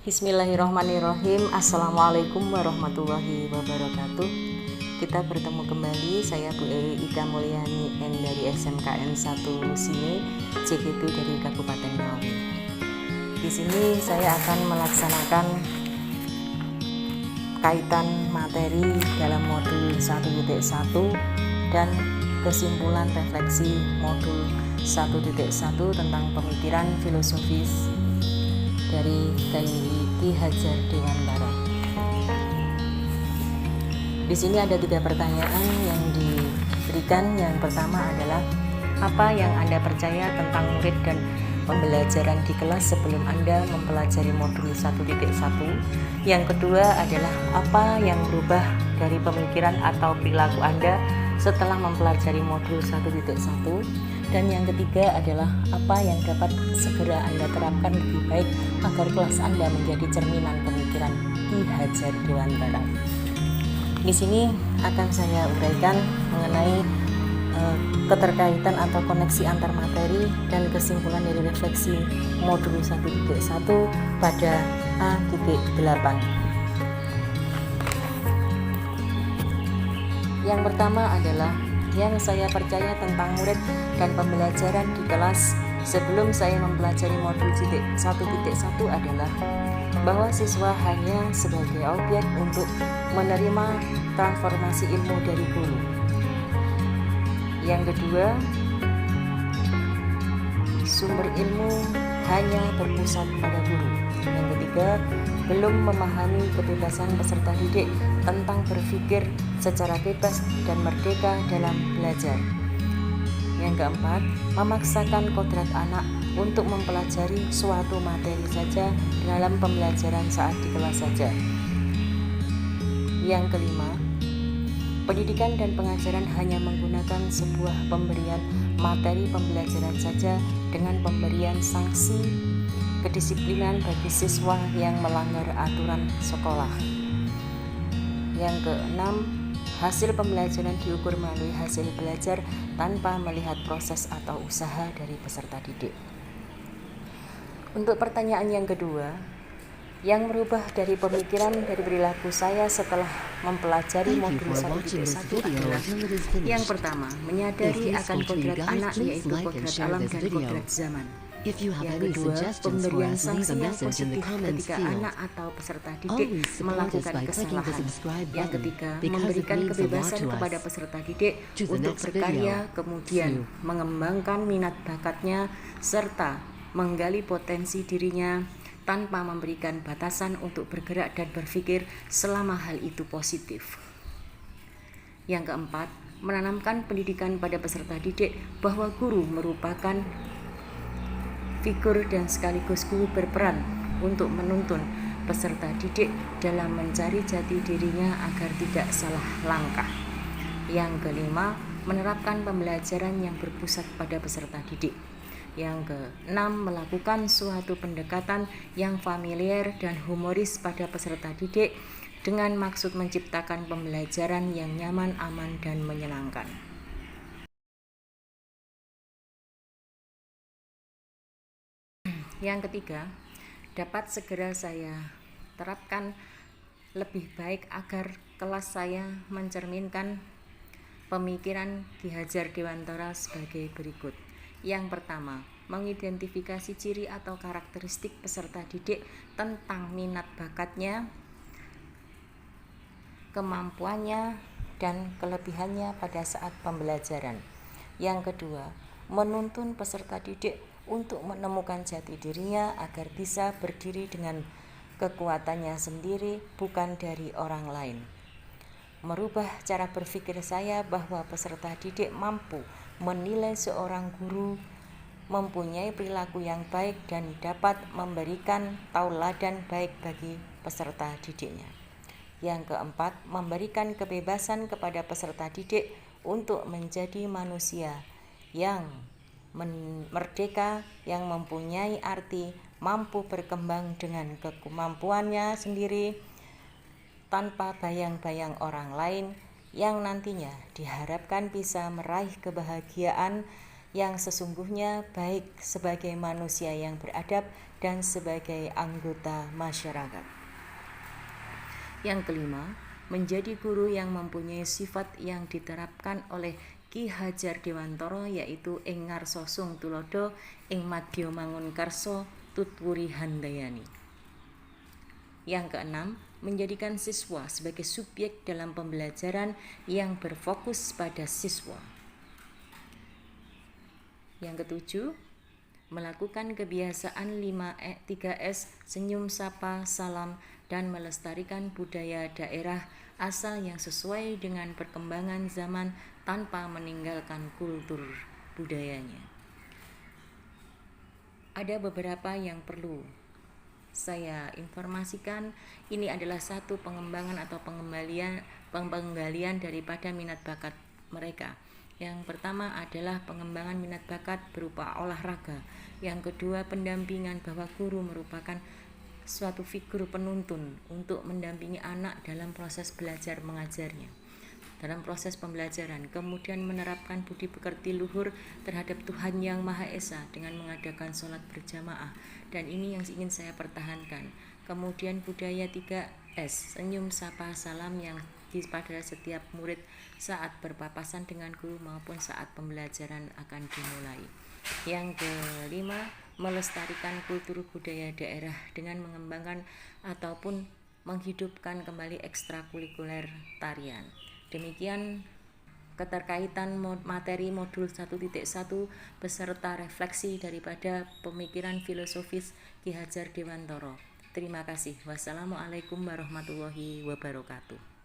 Bismillahirrahmanirrahim. Assalamualaikum warahmatullahi wabarakatuh. Kita bertemu kembali, saya Bu Ika Mulyani N dari SMKN 1 Sine, CGP dari Kabupaten Ngawi. Di sini saya akan melaksanakan kaitan materi dalam modul 1.1 dan kesimpulan refleksi modul 1.1 tentang pemikiran filosofis dari Ki Hajar Dewantara. Di sini ada 3 pertanyaan yang diberikan. Yang pertama adalah, apa yang Anda percaya tentang murid dan pembelajaran di kelas sebelum Anda mempelajari modul 1.1? Yang kedua adalah, apa yang berubah dari pemikiran atau perilaku Anda setelah mempelajari modul 1.1? Dan yang ketiga adalah, apa yang dapat segera Anda terapkan lebih baik agar kelas Anda menjadi cerminan pemikiran Ki Hajar Dewantara. Di sini akan saya uraikan mengenai keterkaitan atau koneksi antar materi dan kesimpulan dari refleksi modul 1.1 pada A.8. Yang pertama adalah, yang saya percaya tentang murid dan pembelajaran di kelas sebelum saya mempelajari modul 1.1 adalah bahwa siswa hanya sebagai objek untuk menerima transformasi ilmu dari guru. Yang kedua, sumber ilmu hanya berpusat pada guru. Yang ketiga, belum memahami kebebasan peserta didik tentang berpikir secara bebas dan merdeka dalam belajar. Yang keempat, memaksakan kodrat anak untuk mempelajari suatu materi saja dalam pembelajaran saat di kelas saja. Yang kelima, pendidikan dan pengajaran hanya menggunakan sebuah pemberian materi pembelajaran saja dengan pemberian sanksi kedisiplinan bagi siswa yang melanggar aturan sekolah. Yang keenam, hasil pembelajaran diukur melalui hasil belajar tanpa melihat proses atau usaha dari peserta didik. Untuk pertanyaan yang kedua, yang merubah dari pemikiran dari perilaku saya setelah mempelajari modul 1.1 adalah, yang pertama, menyadari akan kodrat anak, yaitu kodrat alam dan kodrat zaman. Yang kedua, pemberian sanksi yang positif ketika anak atau peserta didik melakukan kesalahan. Yang ketiga, memberikan kebebasan kepada peserta didik untuk berkarya, kemudian mengembangkan minat bakatnya serta menggali potensi dirinya tanpa memberikan batasan untuk bergerak dan berpikir selama hal itu positif. Yang keempat, menanamkan pendidikan pada peserta didik bahwa guru merupakan figur dan sekaligus guru berperan untuk menuntun peserta didik dalam mencari jati dirinya agar tidak salah langkah. Yang kelima, menerapkan pembelajaran yang berpusat pada peserta didik. Yang keenam, melakukan suatu pendekatan yang familiar dan humoris pada peserta didik dengan maksud menciptakan pembelajaran yang nyaman, aman, dan menyenangkan. Yang ketiga, dapat segera saya terapkan lebih baik agar kelas saya mencerminkan pemikiran Ki Hajar Dewantara sebagai berikut. Yang pertama, mengidentifikasi ciri atau karakteristik peserta didik tentang minat bakatnya, kemampuannya, dan kelebihannya pada saat pembelajaran. Yang kedua, menuntun peserta didik untuk menemukan jati dirinya agar bisa berdiri dengan kekuatannya sendiri, bukan dari orang lain. Merubah cara berpikir saya bahwa peserta didik mampu menilai seorang guru mempunyai perilaku yang baik dan dapat memberikan tauladan baik bagi peserta didiknya. Yang keempat, memberikan kebebasan kepada peserta didik untuk menjadi manusia yang merdeka, yang mempunyai arti, mampu berkembang dengan kemampuannya sendiri tanpa bayang-bayang orang lain, yang nantinya diharapkan bisa meraih kebahagiaan yang sesungguhnya baik sebagai manusia yang beradab dan sebagai anggota masyarakat. Yang kelima, menjadi guru yang mempunyai sifat yang diterapkan oleh Ki Hajar Dewantara, yaitu ing ngarsa sung tulodo, ing madya mangun karsa tutwuri handayani. Yang keenam, menjadikan siswa sebagai subjek dalam pembelajaran yang berfokus pada siswa. Yang ketujuh, melakukan kebiasaan 3S, senyum, sapa, salam, dan melestarikan budaya daerah asal yang sesuai dengan perkembangan zaman tanpa meninggalkan kultur budayanya. Ada beberapa yang perlu saya informasikan. Ini adalah satu pengembangan atau penggalian daripada minat bakat mereka. Yang pertama adalah pengembangan minat bakat berupa olahraga. Yang kedua, pendampingan, bahwa guru merupakan suatu figur penuntun untuk mendampingi anak dalam proses belajar mengajarnya, dalam proses pembelajaran. Kemudian menerapkan budi pekerti luhur terhadap Tuhan Yang Maha Esa dengan mengadakan sholat berjamaah, dan ini yang ingin saya pertahankan. Kemudian budaya 3S, senyum, sapa, salam, yang pada setiap murid saat berpapasan dengan guru maupun saat pembelajaran akan dimulai. Yang kelima, melestarikan kultur budaya daerah dengan mengembangkan ataupun menghidupkan kembali ekstrakurikuler tarian. Demikian keterkaitan materi modul 1.1 beserta refleksi daripada pemikiran filosofis Ki Hajar Dewantara. Terima kasih. Wassalamualaikum warahmatullahi wabarakatuh.